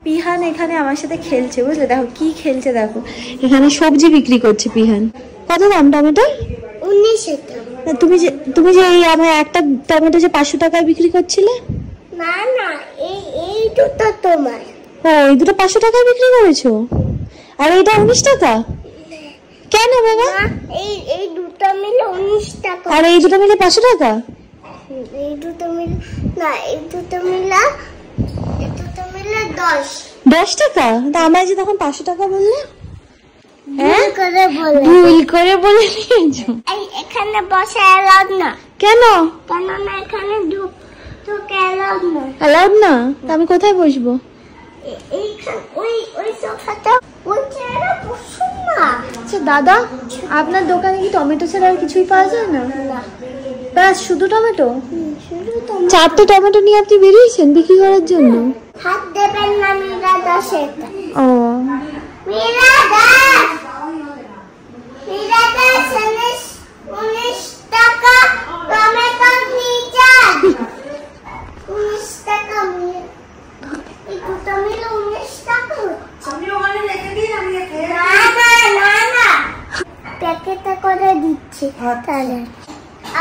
পিহান এখানে আমার সাথে খেলছে, বুঝলে? দেখো কি খেলছে, দেখো এখানে সবজি বিক্রি করছে পিহান। কত দাম টমেটো? 19 টাকা। তুমি যে এই আমার একটা টমেটো যে 500 টাকায় বিক্রি করছিলে? না না, এই দুটো তোমার। ও, এই দুটো 500 টাকায় বিক্রি করেছো? আর এইটা 19 টাকা কেন বাবা? এই দুটো মিলে 19 টাকা। আর এই দুটো মিলে 500 টাকা? এই দুটো মিলে না, এই দুটো মিলে 10 টাকা। তা আমায় যে তখন 500 টাকা বললে? ভুল করে বলে নিয়েছো। এখানে বসে অ্যালাউড না। কেন? কেন না, এখানে ঢুকে অ্যালাউড না। অ্যালাউড না? তা আমি কোথায় বসবো? ওই সোফাটা, ওই চেয়ারে বসুন না। আচ্ছা দাদা, আপনার দোকানে কি টমেটো ছাড়া আর কিছুই পাওয়া যায় না? ব্যাস শুধু টমেটো? চারটে টমেটো নিয়ে আপনি বেরিয়েছেন বিক্রি করার জন্য? হাত দেবেন না মীরা দাস। ও মীরা দাস, মীরা দাস 19 টাকা টমেটো নিয়েছেন। 19 টাকা এই দুটো মিলে 19 টাকা। আমি ওখানে রেখে দিই, আমি না প্যাকেটে করে দিচ্ছি। তাহলে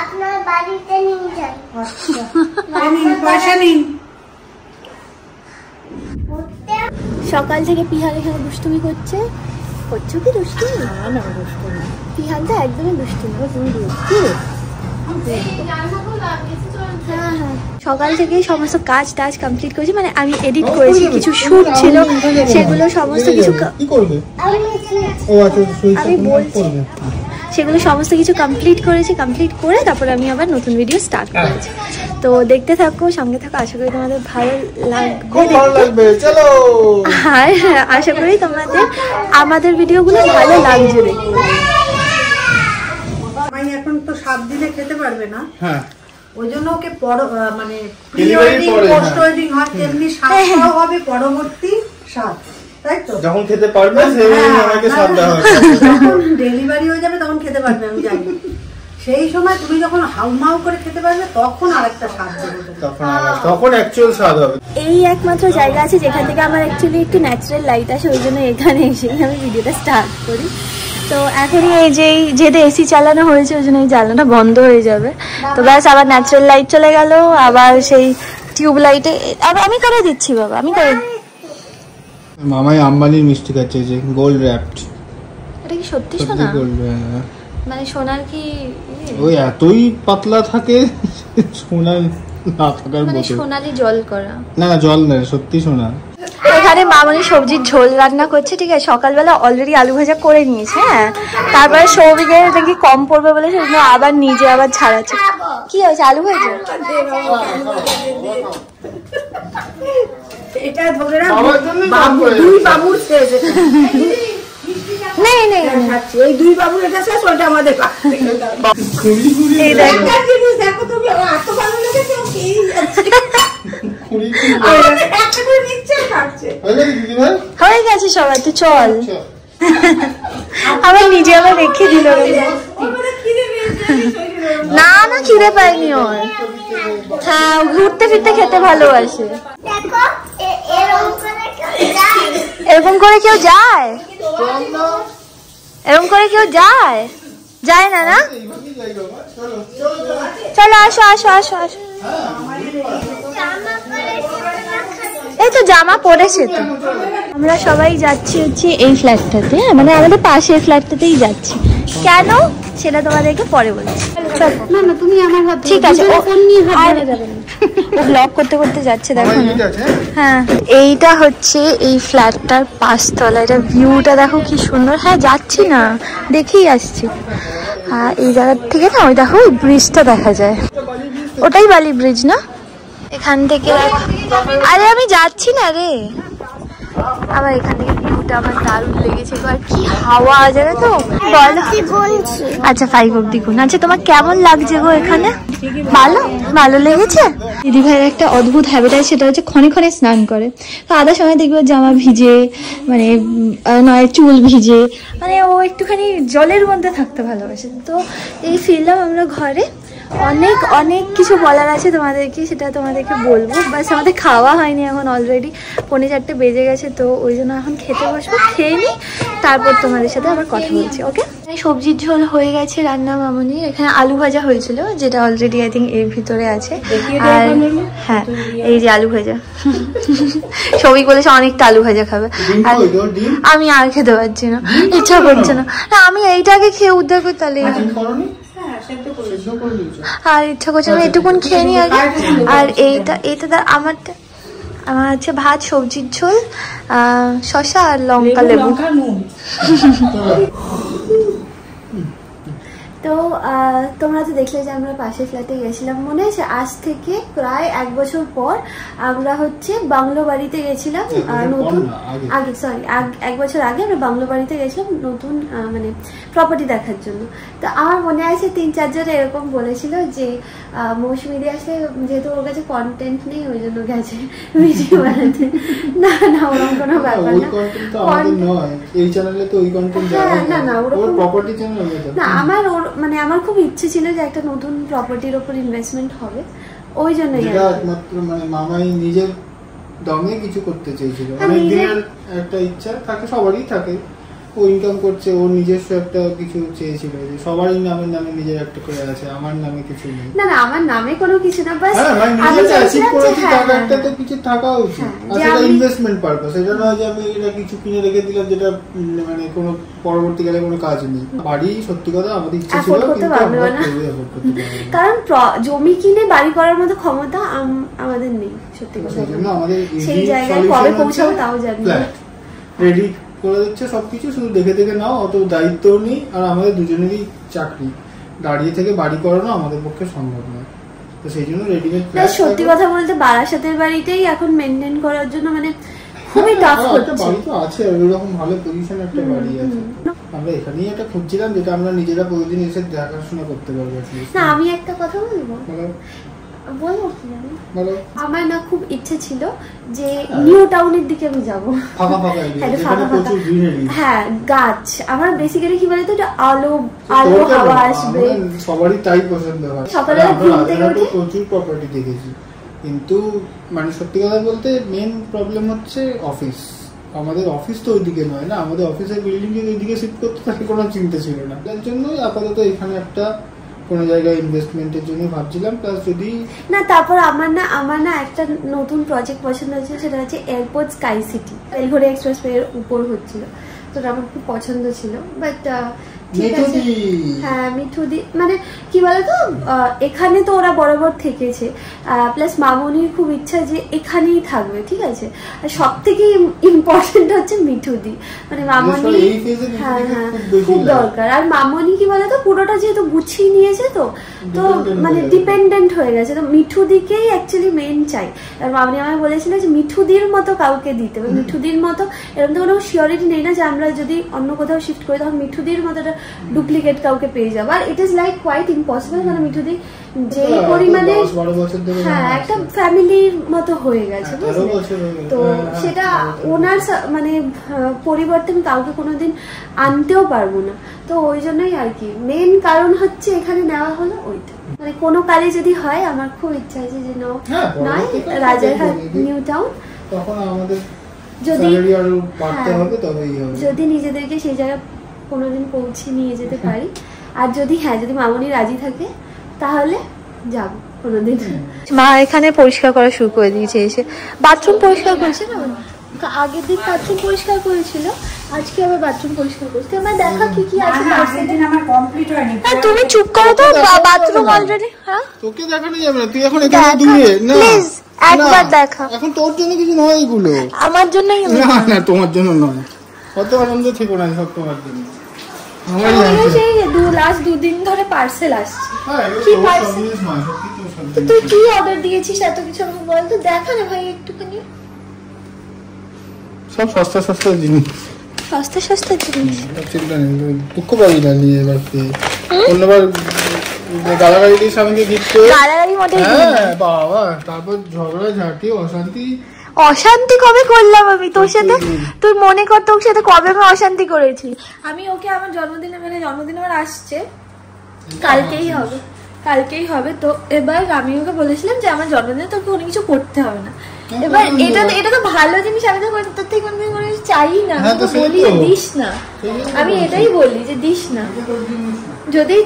আপনার বাড়িতে নিয়ে যান। পয়সা নিন। সকাল থেকে পিহান এখানে দুষ্টুমি করছো কি দুষ্টুমি? না দুষ্টুমি, পিহান তো একদমই দুষ্টুমি। হ্যাঁ, সকাল থেকে সমস্ত কাজ কমপ্লিট করেছি, মানে আমি এডিট করেছি, কিছু শুট ছিল সেগুলো সমস্ত কিছু আমি বলছি, সেগুলো সমস্ত কিছু কমপ্লিট করেছি। কমপ্লিট করে তারপরে আমি আবার নতুন ভিডিও স্টার্ট করেছি। তো দেখতে থাকো, সঙ্গে থাকো, আশা করি তোমাদের ভালো লাগবে। আর আশা করি তোমাদের আমাদের ভিডিওগুলো ভালো লাগছে দেখতে। এখন তো 7 দিনে খেতে পারবে না, ওই জন্য ওকে মানে পোস্ট ওয়েডিং হয়, তেমনি স্বাদটাও হবে পরবর্তী স্বাদ, তাই তো? যখন খেতে পারবে আমাকে স্বাদ দেওয়া হবে, যখন ডেলিভারি হয়ে যাবে তখন খেতে পারবে, আমি জানি। সেই সময় তুমি যখন হাউমাউ করে খেতে পারবে তখন আরেকটা স্বাদ দেবে, তখন অ্যাকচুয়াল স্বাদ হবে। এই একমাত্র জায়গা আছে যেখান থেকে আমার অ্যাকচুয়ালি একটু ন্যাচারাল লাইট আসে, ওই জন্য এখানে এসেই আমি ভিডিওটা স্টার্ট করি। তো এখনই এই যে যেহেতু এসি চালানো হয়েছে ওই জন্য এই জ্বালানোটা বন্ধ হয়ে যাবে। তো ব্যাস আবার ন্যাচারাল লাইট চলে গেল, আবার সেই টিউব লাইটে আমি করে দিচ্ছি বাবা, আমি করে। মামাই আম্বানির মিষ্টি খাচ্ছে, যে গোল্ড র্যাপড। এটা কি সত্যি সোনা? মানে সোনার কি ওই এতই পাতলা থাকে, সোনার না থাকার মানে মতো। সোনালি জল করা? না জল না, সত্যি সোনা। এখানে মামনি সবজির ঝোল রান্না করছে, ঠিক আছে? সকালবেলা অলরেডি আলু ভাজা করে নিয়েছে, হ্যাঁ। তারপরে সৌভিকের নাকি কম পড়বে বলে সেজন্য আবার নিজে আবার ছাড়াচ্ছে। কি হয়েছে আলু ভাজা? এটা ধরে না, দুই বাবুর শেষ। নেই এই দুই বাবুর এটা শেষ, ওটা আমাদের। দেখো তুমি, এত ভালো লেগেছে, হয়ে গেছে সবাই, তো চল। আবার নিজে আবার রেখে দিল। না খিদে পাইনি ওর। হ্যাঁ, ঘুরতে ফিরতে খেতে ভালোবাসে। এরকম করে কেউ যায়? এরকম করে কেউ যায়? যায় না না? চলো আসো আসো আসো আসো। এই তো জামা পরেছে তো। আমরা সবাই যাচ্ছি হচ্ছে এই ফ্ল্যাটটাতে, মানে আমাদের পাশের ফ্ল্যাটটাতেই যাচ্ছি। কেন সেটা তোমাদেরকে পরে বলছি। না না, তুমি আমার হাত ঠিক আছে, ও ফোন নিয়ে হাত ধরে যাবে না। ও ব্লগ করতে করতে যাচ্ছে, দেখো না। হ্যাঁ, এইটা হচ্ছে এই ফ্ল্যাটটার 5 তলা। এটা ভিউটা দেখো কি সুন্দর। হ্যাঁ যাচ্ছি না, দেখেই আসছি। হ্যাঁ, এই জায়গা থেকে না ওই দেখো ওই ব্রিজটা দেখা যায়, ওটাই বালি ব্রিজ না? এখান থেকে আরে আমি যাচ্ছি না রে। আবার এখান থেকে ভিউটা আমার দারুণ লেগেছে। আর কি হাওয়া, জানো তো? বলো। আচ্ছা 5 অব্দি গুণ। আচ্ছা তোমার কেমন লাগছে গো এখানে? ভালো লেগেছে? দিদি ভাইয়ের একটা অদ্ভুত হ্যাবিট আছে, সেটা হচ্ছে ক্ষণে ক্ষণে স্নান করে। তো আধা সময় দেখবে জামা ভিজে, মানে নয় চুল ভিজে, মানে ও একটুখানি জলের মধ্যে থাকতে ভালোবাসে। তো এই ফিরলাম আমরা ঘরে। অনেক অনেক কিছু বলার আছে তোমাদেরকে, সেটা তোমাদেরকে বলবো। বাস আমাদের খাওয়া হয়নি এখন, অলরেডি 3:45 বেজে গেছে, তো ওই জন্য এখন খেতে বসবো, খেয়ে নিই, তারপর তোমাদের সাথে আবার কথা বলছি। ওকে, সবজির ঝোল হয়ে গেছে রান্না মামনি, এখানে আলু ভাজা হয়েছিল যেটা অলরেডি আই থিঙ্ক এর ভিতরে আছে। আর হ্যাঁ, এই যে আলু ভাজা, সবই বলেছে অনেকটা আলু ভাজা খাবে, আর আমি আর খেতে পারছি না, ইচ্ছা করছে না। আমি এইটাকে খেয়ে উদ্ধার করি, তাহলে আর ইচ্ছা করছে না, এটুকুন খেয়ে নি আগে। আর এইটা আমারটা, আমার হচ্ছে ভাত, সবজির ঝোল, শসা আর লঙ্কা লেবু। তো তোমরা তো দেখলে যে আমরা পাশের ফ্ল্যাটে গেছিলাম, মনে আছে? আজ থেকে প্রায় 1 বছর পর আমরা হচ্ছে বাংলো বাড়িতে গেছিলাম, নতুন আগে 1 বছর আগে আমরা বাংলো বাড়িতে গেছিলাম নতুন মানে প্রপার্টি দেখার জন্য। তো আমার মনে আছে 3-4 জন এরকম বলেছিল যে মৌসুমীদি আসলে যেহেতু ওর কাছে কন্টেন্ট নেই ওই জন্য গেছে ভিডিও বানাতে। না না, ওরকম কোনো ব্যাপার না, এই চ্যানেলে তো ওই কন্টেন্ট না না, ওরকম প্রপার্টি চ্যানেল না। আমার মানে আমার খুব ইচ্ছে ছিল যে একটা নতুন প্রপার্টির উপর ইনভেস্টমেন্ট হবে, ওই জন্যই একমাত্র মানে মামাই নিজের দমে কিছু করতে চেয়েছিল। অনেক দিনের একটা ইচ্ছা থাকে, সবারই থাকে, ও ইনকাম করছে, ওর নিজস্ব একটা কিছু চেয়েছিল যে সবারই নামে নিজের একটা করে আছে, আমার নামে কিছু নেই। না না, আমার নামে কোনো কিছু না, বাস আমি অ্যাচিভ করেছি, টাকা একটা তো কিছু থাকা উচিত, আর সেটা ইনভেস্টমেন্ট পারপাস। এটা নয় যে আমি এটা কিছু কিনে রেখে দিলাম যেটা মানে কোনো পরবর্তীকালে কোনো কাজ নেই। বাড়ি সত্যি কথা আমাদের ইচ্ছা ছিল, কিন্তু আমরা কারণ জমি কিনে বাড়ি করার মতো ক্ষমতা আমাদের নেই, সত্যি কথা। সেজন্য আমাদের সেই জায়গায় কবে পৌঁছাবো তাও জানি না। রেডি করে দিচ্ছে সবকিছু, শুধু দেখে দেখে নাও, অত দায়িত্বও নেই। আর আমাদের দুজনেরই চাকরি, দাঁড়িয়ে থেকে বাড়ি করানো আমাদের পক্ষে সম্ভব নয়, তো সেই জন্য রেডিমেড। সত্যি কথা বলতে বারাসাতের বাড়িতেই এখন মেনটেন করার জন্য মানে খুবই টাফ হচ্ছে। বাড়ি তো আছে, ওইরকম ভালো পজিশন একটা বাড়ি আছে। আমরা এখানেই একটা খুঁজছিলাম যেটা আমরা নিজেরা প্রতিদিন এসে দেখাশোনা করতে পারবো। না, আমি একটা কথা বলবো, বলবো কি জানি, আমার না খুব ইচ্ছে ছিল যে নিউ টাউনের দিকে আমি যাবো, হ্যাঁ গাছ। আমার বেসিক্যালি কি বলতো, আলো হাওয়া আসবে, সবারই তাই পছন্দ হয়। সকালে ঘুম থেকে উঠে প্রচুর প্রপার্টি দেখেছি, কিন্তু মানে সত্যি কথা বলতে মেন প্রবলেম হচ্ছে অফিস। আমাদের অফিস তো ওইদিকে নয় না, আমাদের অফিসের বিল্ডিং যদি ওইদিকে শিফট করতে তাকে কোনো চিন্তা ছিল না। তার জন্যই আপাতত এখানে একটা কোনো জায়গায় ইনভেস্টমেন্টের জন্য ভাবছিলাম। প্লাস যদি না, তারপর আমার না একটা নতুন প্রজেক্ট পছন্দ হয়েছিল, সেটা হচ্ছে airport sky city, Belgharia expressway এর উপর হচ্ছিল, তো আমার খুব পছন্দ ছিল। বাট ঠিক আছে, হ্যাঁ মিঠুদি মানে কি বলতো, এখানে তো ওরা বরাবর থেকেছে, প্লাস মামনির খুব ইচ্ছা যে এখানেই থাকবে, ঠিক আছে। আর সব থেকে ইম্পর্টেন্ট হচ্ছে মিঠুদি, মানে মামনি, হ্যাঁ হ্যাঁ খুব দরকার। আর মামনি কি বলতো, পুরোটা যেহেতু গুছিয়ে নিয়েছে, তো মানে ডিপেন্ডেন্ট হয়ে গেছে, তো মিঠুদিকেই অ্যাকচুয়ালি মেন চাই। আর মামনি আমায় বলেছিল যে মিঠুদির মতো কাউকে দিতে, মিঠুদির মতো এরকম তো কোনো শিওরিটি নেই না যে আমরা যদি অন্য কোথাও শিফট করি তখন মিঠুদির মতো ডুপ্লিকেট কাউকে পেয়ে যাবো। আর it is like quite impossible, কারণ মিঠুদি যে পরিমাণে হ্যাঁ একটা ফ্যামিলির মতো হয়ে গেছে, বুঝলে? তো সেটা ওনার মানে পরিবর্তে আমি কাউকে কোনোদিন আনতেও পারবো না, তো ওই জন্যই আর কি মেন কারণ হচ্ছে এখানে নেওয়া হলো ওইটা। মানে কোনো কালে যদি হয় আমার খুব ইচ্ছা আছে যে নয় রাজারহাট নিউ টাউন, তখন আমাদের যদি নিজেদেরকে সেই জায়গায় কোনোদিন পৌঁছে নিয়ে যেতে পারি, আর যদি যদি মামনি রাজি থাকে তাহলে যাবো কোনোদিন। মা এখানে পরিষ্কার করা শুরু করে দিয়েছে, এসে বাথরুম পরিষ্কার করেছে না, আগের দিন বাথরুম পরিষ্কার করেছিল, আজকে আবার বাথরুম পরিষ্কার করছে। আমার দেখা কি কি আছে, তুমি চুপ করো তো, বাথরুম অলরেডি। হ্যাঁ তোকে দেখানো যাবে না, তুই এখন এখানে দূরে না, প্লিজ একবার দেখা। এখন তোর জন্য কিছু নয় এগুলো, আমার জন্যই। না না তোমার জন্য নয়, কত আনন্দ থেকো না সব তোমার জন্য। লাস্ট 2 দিন ধরে পার্সেল আসছে। কি পার্সেল? তুই কি অর্ডার দিয়েছিস এত কিছু আমাকে বল তো, দেখা না ভাই একটুখানি। সব সস্তা সস্তা জিনিস, সস্তা সস্তা জিনিস, চিন্তা নেই, দুঃখ পাবি না নিয়ে এবার অন্যবার গালাগালি স্বামীকে গিফট গালাগালি মোটেই বাবা, তারপর ঝগড়া ঝাঁটি অশান্তি কবে করলাম আমি তোর সাথে? তুই মনে কর তোর সাথে কবে আমি অশান্তি করেছি? আমি ওকে আমার জন্মদিনে, মানে জন্মদিন আমার আসছে কালকেই হবে, কালকেই হবে। তো এবার আমি ওকে বলেছিলাম যে আমার জন্মদিনে তোকে কোনো কিছু করতে হবে না। এবার এটা তো ভালো জিনিস, আমি তো তোর থেকে কোনো কিছু চাই না, বলি যে দিস না, আমি এটাই বলি যে দিস না। যদি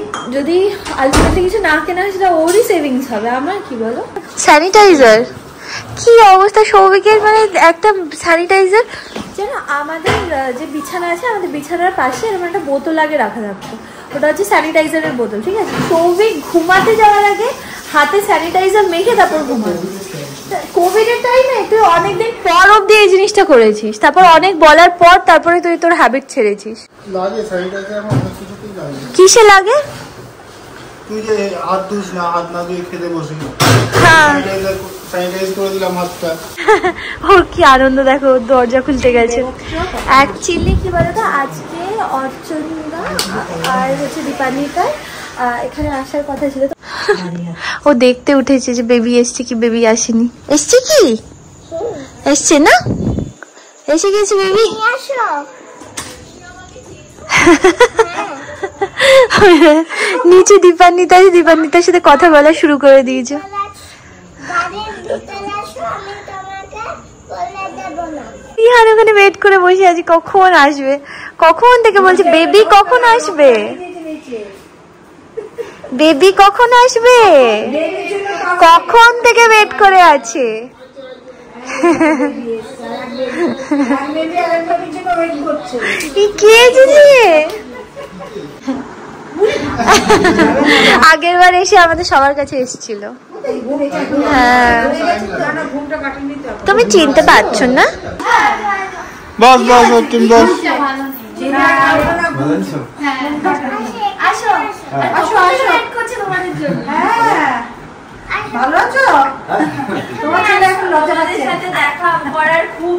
আলটিমেটলি কিছু না কেনা হয় সেটা ওরই সেভিংস হবে, আমার কি বলো। স্যানিটাইজার কি অবস্থা সৌভিকের, মানে একটা স্যানিটাইজার যেন আমাদের যে বিছানা আছে, আমাদের বিছানার পাশে এরকম একটা বোতল আগে রাখা থাকতো, ওটা হচ্ছে স্যানিটাইজারের বোতল, ঠিক আছে। সৌভিক ঘুমাতে যাওয়ার আগে হাতে স্যানিটাইজার মেখে তারপর ঘুমাবে। কোভিড এর টাইমে তুই অনেকদিন পর অব্দি এই জিনিসটা করেছিস, তারপর অনেক বলার পর তারপরে তুই তোর হ্যাবিট ছেড়েছিস। লাগে স্যানিটাইজার অনেক কিছুতেই লাগে। কিসে লাগে? তুই যে হাত ধুস না, হাত না ধুয়ে খেতে বসি, হ্যাঁ স্যানিটাইজ করে দিলাম হাতটা। ওর কি আনন্দ দেখো, দরজা খুলতে গেছে। অ্যাকচুয়ালি কি বলতো, আজকে অর্চনা আর হচ্ছে দীপান্বিতার এখানে আসার কথা ছিল। ও দেখতে উঠেছে যে বেবি এসছে কি বেবি আসেনি। এসছে কি? এসছে না? এসে গেছে বেবি। নিচে দীপান্বিতার সাথে কথা বলা শুরু করে দিয়েছে। ইহান ওখানে ওয়েট করে বসে আছি কখন আসবে, কখন থেকে বলছে বেবি কখন আসবে, বেবি কখন আসবে, কখন থেকে ওয়েট করে আছে। কে জিনিস আগের বার এসে আমাদের সবার কাছে এসেছিল। হ্যাঁ তুমি চিনতে পারছো না? বস বস তুমি বস। ভালো আছো? তোমার ছেলে এখন লজ্জার সাথে দেখা করার খুব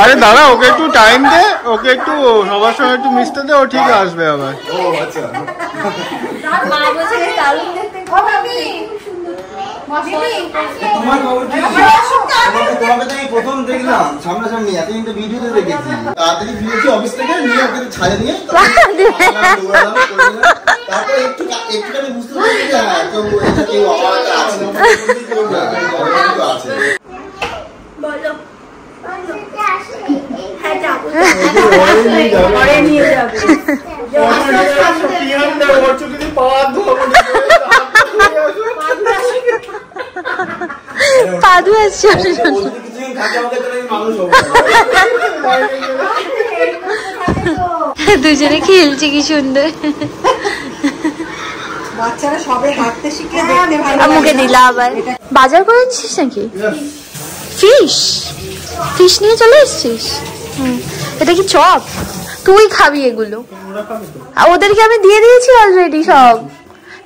আরে দাঁড়া, ওকে একটু টাইম দে, ওকে একটু সবার সঙ্গে একটু মিশতে দে, ও ঠিক আসবে আবার। ও আচ্ছা মা বলছে দারুণ দেখতে, তোমার খবর কি? তোমাকে তো আমি প্রথম দেখলাম সামনাসামনি, এতদিন তো ভিডিওতে দেখেছি। তাড়াতাড়ি ফিরেছি অফিস থেকে, নিয়ে ওকে ছাড়ে নিয়ে তারপর একটুখানি বুঝতে পারছি যে হ্যাঁ কেউ আমার আছে। বলো হ্যাঁ যাবো, ঘরে নিয়ে যাবে। পাদু আসছে দুজনে খেলছে কি সুন্দর। বাচ্চারা সবে হাঁটতে শিখলে দেখতে ভালো লাগে। আমাকে দিলা আবার। বাজার করেছিস নাকি? ফিশ ফিশ নিয়ে চলে এসছিস? এটা কি চপ? তুই খাবি এগুলো? ওদেরকে আমি দিয়ে দিয়েছি অলরেডি সব,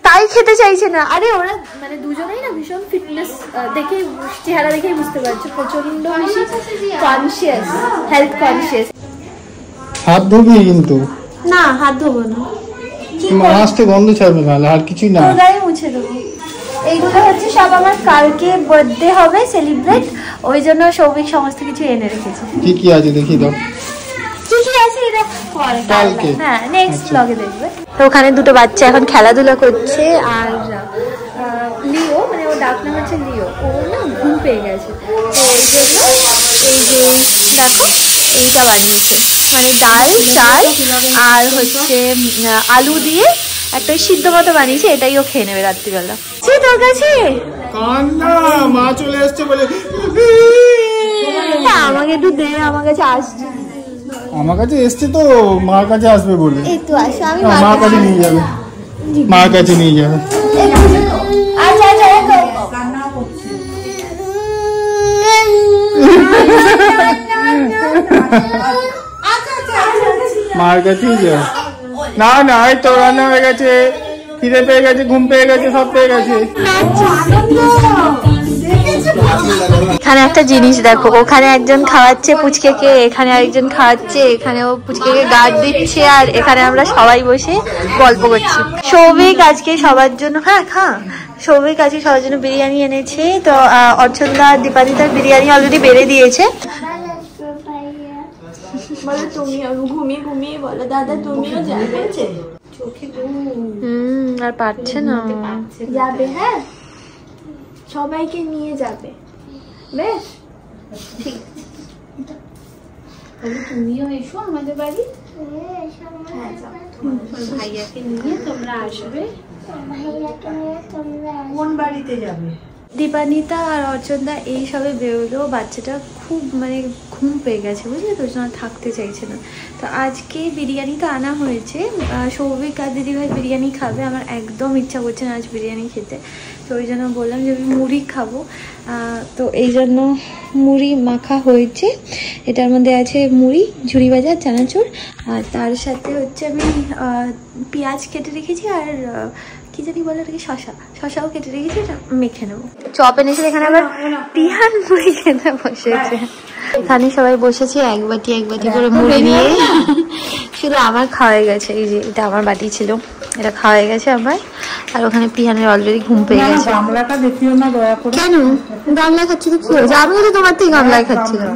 তাই খেতে চাইছে না। আরে ওরা মানে দুজনেই না ভীষণ ফিটনেস দেখে, চেহারা দেখেই বুঝতে পারছো, প্রচন্ড বেশি কনসিয়াস, হেলথ কনসিয়াস। হাত ধুবি কিন্তু না, হাত ধোবো না, আসতে গন্ধ ছাড়বে না, আর কিছুই না, গায়ে মুছে দেবো। এইগুলো হচ্ছে সব আমার কালকে বার্থডে হবে সেলিব্রেট, ওই জন্য সৌভিক সমস্ত কিছু এনে রেখেছে। কি কি আছে দেখি দাও। কি কি আছে এটা পরে কালকে, হ্যাঁ নেক্সট ব্লগে দেখবে। তো ওখানে দুটো বাচ্চা এখন খেলাধুলা করছে, আর লিও মানে ওর ডাক নাম হচ্ছে লিও, ও না ঘুম পেয়ে গেছে, তো ওই জন্য এই যে দেখো এইটা বানিয়েছে, মানে ডাল চাল আর হচ্ছে আলু দিয়ে একটা সিদ্ধ মতো বানিয়েছে, এটাই ও খেয়ে নেবে রাত্রিবেলা। তোর কাছে কান্না, মা চলে আসছে বলে। আমাকে একটু দে, আমার কাছে আসছে, আমার কাছে এসছে তো মার কাছে আসবে বলে। এই তো আসো, আমি মার কাছে নিয়ে যাবে, মার কাছে নিয়ে যাবে। আচ্ছা আচ্ছা কান্না করছে। মার কাছেই যাবে। না না, এই তো রান্না হয়ে গেছে, খিদে পেয়ে গেছে, ঘুম পেয়ে গেছে, সব পেয়ে গেছে। এখানে একটা জিনিস দেখো, ওখানে একজন খাওয়াচ্ছে পুচকেকে, এখানে আরেকজন খাওয়াচ্ছে, এখানে ও পুচকেকে গার্ড দিচ্ছে, আর এখানে আমরা সবাই বসে গল্প করছি। সৌভিক আজকে সবার জন্য, হ্যাঁ খা, সৌভিক আজকে সবার জন্য বিরিয়ানি এনেছে। তো অর্চনদা দীপান্বিতার বিরিয়ানি অলরেডি বেড়ে দিয়েছে। বলো তুমিও ঘুমিয়ে ঘুমিয়ে বলো দাদা তুমিও যাবে। চোখে আর পারছে না। যাবে, হ্যাঁ সবাইকে নিয়ে যাবে, বেশ ঠিক আছে। তাহলে তুমিও এসো আমাদের বাড়ি। হ্যাঁ যাও, তোমার ভাইয়াকে নিয়ে তোমরা আসবে। কোন বাড়িতে যাবে? দীপানিতা আর অর্চনদা এই সবে বেরোলো। বাচ্চাটা খুব মানে ঘুম পেয়ে গেছে, বুঝলি তো, জন্য থাকতে চাইছে না। তো আজকে বিরিয়ানি তো আনা হয়েছে, সৌভিক আর দিদিভাই বিরিয়ানি খাবে। আমার একদম ইচ্ছা করছে না আজ বিরিয়ানি খেতে, তো ওই জন্য বললাম যে আমি মুড়ি খাবো। তো এই জন্য মুড়ি মাখা হয়েছে। এটার মধ্যে আছে মুড়ি, ঝুড়ি ভাজা, চানাচুর, আর তার সাথে হচ্ছে আমি পেঁয়াজ কেটে রেখেছি, আর কি জানি বলে ওটাকে, শশাও কেটে রেখেছি, এটা মেখে নেবো। চপ এনেছে এখানে, আবার পিহান মুড়ি খেতে বসেছে। এখানে সবাই বসেছি এক বাটি করে মুড়ি নিয়ে। শুধু আমার খাওয়া গেছে, এই যে এটা আমার বাটি ছিল, এটা খাওয়া গেছে আমার। আর ওখানে পিহানের অলরেডি ঘুম পেয়ে গেছে। গামলাটা দেখিও না দয়া করে। কেন গামলা খাচ্ছি তো কি হয়েছে? আমি তো তোমার থেকে গামলায় খাচ্ছিলাম,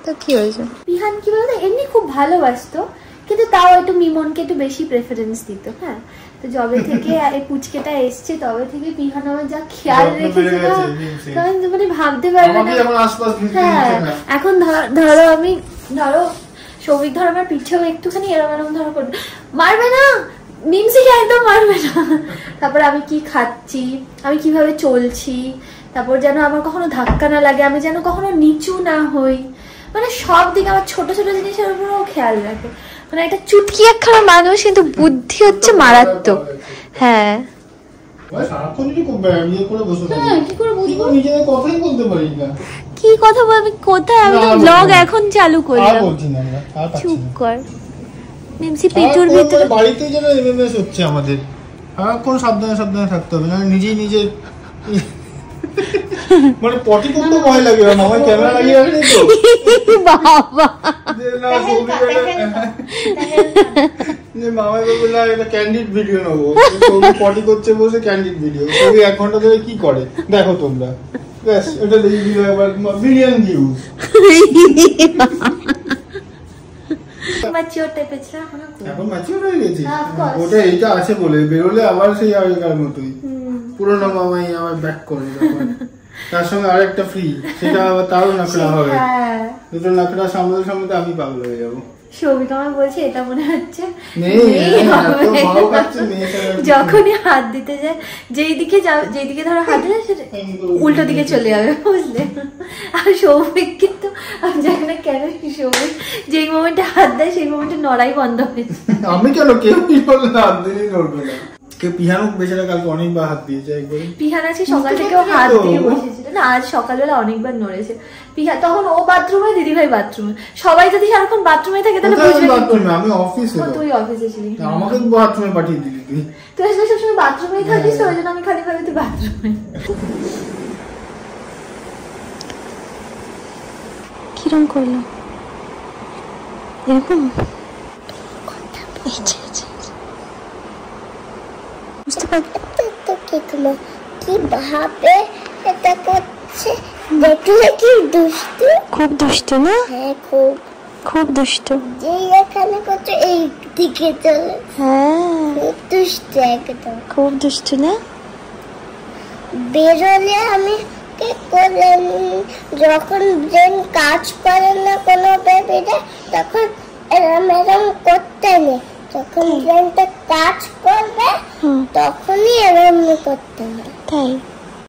তো কি হয়েছে? পিহান কি বলতো, এমনি খুব ভালোবাসতো, কিন্তু তাও একটু মিমনকে একটু বেশি প্রেফারেন্স দিত। হ্যাঁ, তো যবে থেকে এই পুচকেটা এসছে তবে থেকে পিহান আমার যা খেয়াল রেখেছে না, কারণ মানে ভাবতে পারবে না। হ্যাঁ, এখন ধরো সৌভিক ধরো আমার পিছেও একটুখানি এরম ধরো করবে, মারবে না, মিমসিকে একদম মারবে না। তারপর আমি কি খাচ্ছি, আমি কিভাবে চলছি, তারপর যেন আমার কখনো ধাক্কা না লাগে, আমি যেন কখনো নিচু না হই, মানে সব দিকে আমার ছোট ছোট জিনিসের উপরও খেয়াল রাখে। মানে একটা চুটকি একখানা মানুষ, কিন্তু বুদ্ধি হচ্ছে মারাত্মক। হ্যাঁ, কি কথা বলবি, কোথায়? আমি তো ব্লগ এখন চালু করলাম। চুপ কর। মিমসি পেটুর ভিতরে বাড়িতেই যেন এমএমএস হচ্ছে আমাদের। কোন সাবধানে থাকতে হবে না, নিজের মানে পটি করতে ভয় লাগে। মামাই ক্যামেরা লাগিয়ে রাখলে তো বাবা, মামাই বলবে না এটা ক্যান্ডিড ভিডিও নেবো, পটি করছে বসে ক্যান্ডিড ভিডিও। 1 ঘন্টা ধরে কি করে দেখো তোমরা, ব্যাস এটা দেখি বিলিয়ন ভিউজ। এখন ম্যাচিওর হয়ে গেছি, ওটা এইটা আছে বলে বেরোলে আবার সেই আগেকার মতোই পুরোনো মামাই আবার ব্যাক করে। তার সঙ্গে আরেকটা ফ্রি, সেটা আবার তারও নাকড়া হবে। দুটো নাকড়া সামলাতে আমি পাগল হয়ে যাবো। সৌভিক আমার বলছে এটা মনে হচ্ছে যখনই হাত দিতে যায়, যেদিকে ধরো হাত দিলে উল্টো দিকে চলে যাবে, বুঝলে। আর সৌভিক কিন্তু আমি জানি না কেন, সৌভিক যেই মোমেন্টে হাত দেয় সেই মোমেন্টে নড়াই বন্ধ হয়ে যায়। আমি কেন, কেউ হাত দিলেই নড়বে না। পিহানও বেচারা কালকে অনেকবার হাত দিয়েছে। পিহান আছে সকাল থেকেও হাত দিয়ে বসেছিল না, আজ সকালবেলা অনেকবার নড়েছে পিহা। তখন ও বাথরুমে, দিদিভাই বাথরুমে, সবাই যদি সারাক্ষণ বাথরুমে থাকে তাহলে আমি অফিসে, তুই অফিসে ছিলি, আমাকে বাথরুমে পাঠিয়ে দিলি তুই। তুই আসলে সবসময় বাথরুমেই থাকিস, ওই জন্য আমি খালি ভাবে তুই বাথরুমে। কিরম করলো এরকম, বুঝতে পারছি কি ভাবে এটা করছে, দেখলে কি দুষ্টু, খুব দুষ্টু না? হ্যাঁ খুব দুষ্টু। যেই এখানে করছে এই দিকে চলে, হ্যাঁ খুব দুষ্টু, একদম খুব দুষ্টু না? বেরোলে আমি কি করলাম, যখন ব্রেন কাজ করে না কোনো বেবিটা, তখন এরম করতে নেই। যখন ব্রেনটা কাজ করবে তখনই এরম করতে হয়। তাই